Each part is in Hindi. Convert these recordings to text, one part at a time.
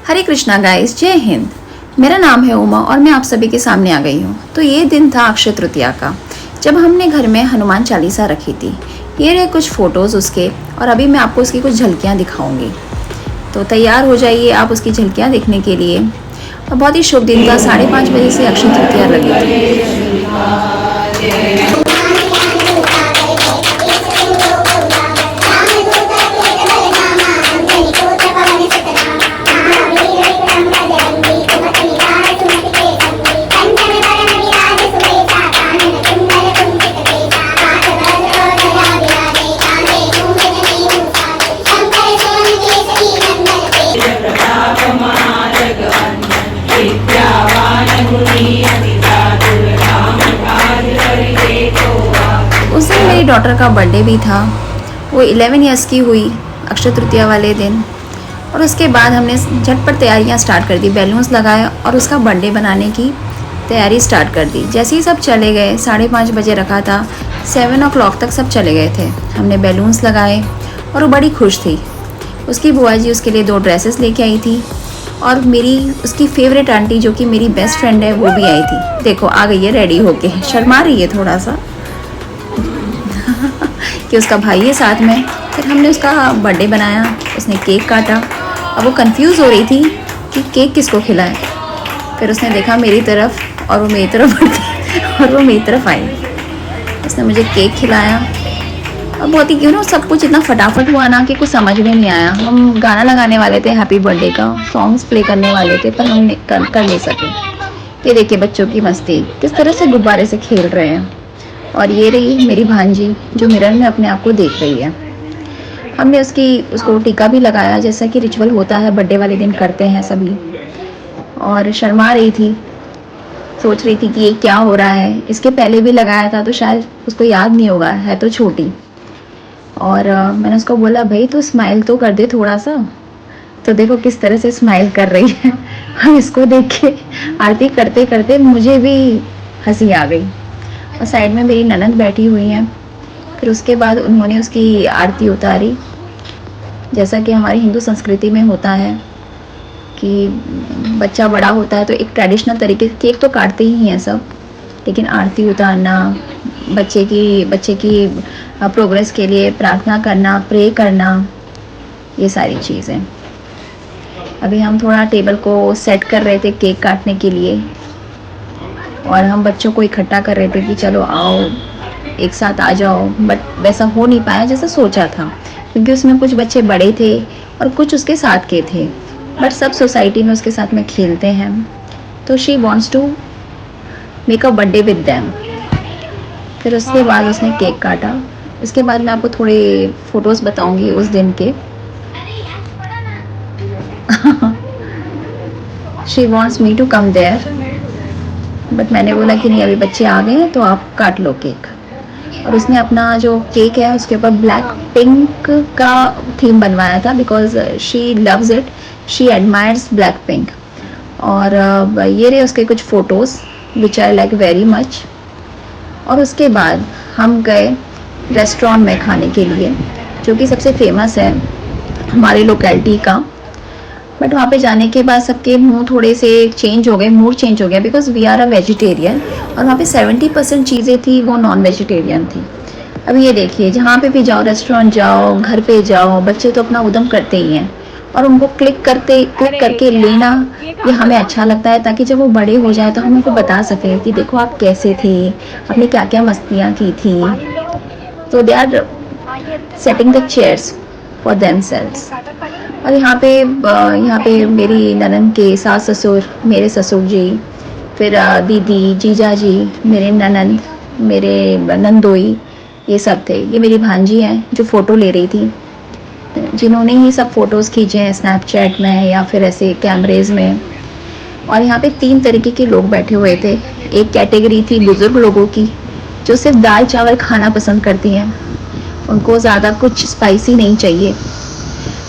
हरे कृष्णा गाइस, जय हिंद। मेरा नाम है उमा और मैं आप सभी के सामने आ गई हूँ। तो ये दिन था अक्षय तृतीया का, जब हमने घर में हनुमान चालीसा रखी थी। ये रहे कुछ फ़ोटोज़ उसके, और अभी मैं आपको उसकी कुछ झलकियाँ दिखाऊंगी। तो तैयार हो जाइए आप उसकी झलकियाँ देखने के लिए। और बहुत ही शुभ दिन था, 5:30 बजे से अक्षय तृतीया लगी थी। उस दिन मेरी डॉटर का बर्थडे भी था। वो 11 ईयर्स की हुई अक्षय तृतीया वाले दिन। और उसके बाद हमने झटपट तैयारियां स्टार्ट कर दी, बैलून्स लगाए और उसका बर्थडे बनाने की तैयारी स्टार्ट कर दी। जैसे ही सब चले गए, 5:30 बजे रखा था, 7 o'clock तक सब चले गए थे। हमने बैलून्स लगाए और वो बड़ी खुश थी। उसकी बुआ जी उसके लिए 2 ड्रेसेस लेके आई थी, और मेरी उसकी फेवरेट आंटी जो कि मेरी बेस्ट फ्रेंड है वो भी आई थी। देखो आ गई है रेडी होके, शर्मा रही है थोड़ा सा कि उसका भाई है साथ में। फिर हमने उसका बर्थडे बनाया, उसने केक काटा। अब वो कंफ्यूज हो रही थी कि केक किसको खिलाए। फिर उसने देखा मेरी तरफ और वो मेरी तरफ आई। उसने मुझे केक खिलाया और बहुत ही सब कुछ इतना फटाफट हुआ ना कि कुछ समझ में नहीं आया। हम गाना लगाने वाले थे, हैप्पी बर्थडे का सॉन्ग्स प्ले करने वाले थे, पर हम कर नहीं सके। ये देखिए बच्चों की मस्ती, किस तरह से गुब्बारे से खेल रहे हैं। और ये रही मेरी भांजी जो मिरर में अपने आप को देख रही है। हमने उसको टीका भी लगाया, जैसा कि रिचुअल होता है, बर्थडे वाले दिन करते हैं सभी। और शर्मा रही थी, सोच रही थी कि ये क्या हो रहा है। इसके पहले भी लगाया था तो शायद उसको याद नहीं होगा, है तो छोटी। और मैंने उसको बोला भाई तू स्माइल तो कर दे थोड़ा सा। तो देखो किस तरह से स्माइल कर रही है। हम इसको देख के आरती करते करते मुझे भी हंसी आ गई। और साइड में मेरी ननद बैठी हुई हैं। फिर उसके बाद उन्होंने उसकी आरती उतारी, जैसा कि हमारी हिंदू संस्कृति में होता है कि बच्चा बड़ा होता है तो एक ट्रेडिशनल तरीके से केक तो काटते ही हैं सब, लेकिन आरती उतारना, बच्चे की प्रोग्रेस के लिए प्रार्थना करना, प्रे करना, ये सारी चीज़ें। अभी हम थोड़ा टेबल को सेट कर रहे थे केक काटने के लिए, और हम बच्चों को इकट्ठा कर रहे थे कि चलो आओ एक साथ आ जाओ। बट वैसा हो नहीं पाया जैसा सोचा था, क्योंकि उसमें कुछ बच्चे बड़े थे और कुछ उसके साथ के थे। बट सब सोसाइटी में उसके साथ में खेलते हैं, तो she wants to make a birthday with them. फिर उसके बाद उसने केक काटा। उसके बाद मैं आपको थोड़े फ़ोटोज़ बताऊंगी उस दिन के। She wants me to come there, but मैंने बोला कि नहीं, अभी बच्चे आ गए हैं तो आप काट लो केक। और उसने अपना जो केक है उसके ऊपर ब्लैक पिंक का थीम बनवाया था, because she loves it, she admires black pink. और ये रहे उसके कुछ photos which I like very much. और उसके बाद हम गए रेस्टोरेंट में खाने के लिए, जो कि सबसे फेमस है हमारी लोकेलिटी का। बट वहाँ पे जाने के बाद सबके मुंह थोड़े से चेंज हो गए, मूड चेंज हो गया, because we are a vegetarian. और वहाँ पे 70% चीज़ें थी वो नॉन वेजिटेरियन थी। अब ये देखिए, जहाँ पे भी जाओ, रेस्टोरेंट जाओ, घर पे जाओ, बच्चे तो अपना उद्यम करते ही हैं, और उनको क्लिक करके लेना ये हमें अच्छा लगता है, ताकि जब वो बड़े हो जाए तो हम उनको बता सकें कि देखो आप कैसे थे, आपने क्या क्या मस्तियाँ की थी। तो they are setting the chairs for themselves. और यहाँ पे मेरी ननद के सास ससुर, मेरे ससुर जी, फिर दीदी, जीजा जी, मेरे ननद, मेरे नंदोई, ये सब थे। ये मेरी भांजी हैं जो फ़ोटो ले रही थी, जिन्होंने ही सब फ़ोटोज़ खींचे हैं स्नैपचैट में या फिर ऐसे कैमरेज़ में। और यहाँ पे 3 तरीके के लोग बैठे हुए थे। एक कैटेगरी थी बुज़ुर्ग लोगों की, जो सिर्फ दाल चावल खाना पसंद करती हैं, उनको ज़्यादा कुछ स्पाइसी नहीं चाहिए।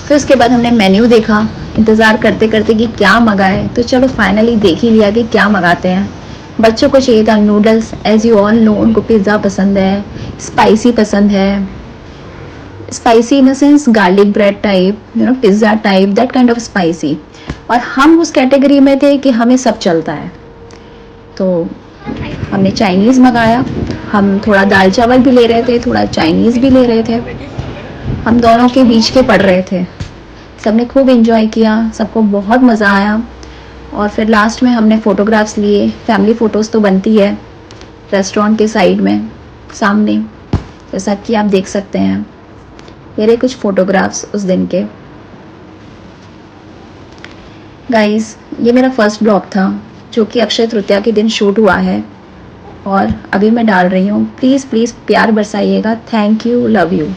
फिर उसके बाद हमने मेन्यू देखा, इंतज़ार करते करते कि क्या मंगाए। तो चलो फाइनली देख ही लिया कि क्या मंगाते हैं। बच्चों को चाहिए था noodles, as you all know उनको पिज़्ज़ा पसंद है, स्पाइसी पसंद है, spicy in the sense garlic bread type, pizza type, that kind of spicy. और हम उस कैटेगरी में थे कि हमें सब चलता है। तो हमने चाइनीज़ मंगाया। हम थोड़ा दाल चावल भी ले रहे थे, थोड़ा चाइनीज़ भी ले रहे थे। हम दोनों के बीच के पड़ रहे थे। सबने खूब एंजॉय किया, सबको बहुत मज़ा आया। और फिर लास्ट में हमने फ़ोटोग्राफ्स लिए। फैमिली फ़ोटोज़ तो बनती है रेस्टोरेंट के साइड में सामने, जैसा कि आप देख सकते हैं। मेरे कुछ फ़ोटोग्राफ्स उस दिन के। गाइस, ये मेरा फर्स्ट ब्लॉग था जो कि अक्षय तृतीया के दिन शूट हुआ है और अभी मैं डाल रही हूँ। प्लीज़ प्लीज़ प्यार बरसाइएगा। Thank you, love you.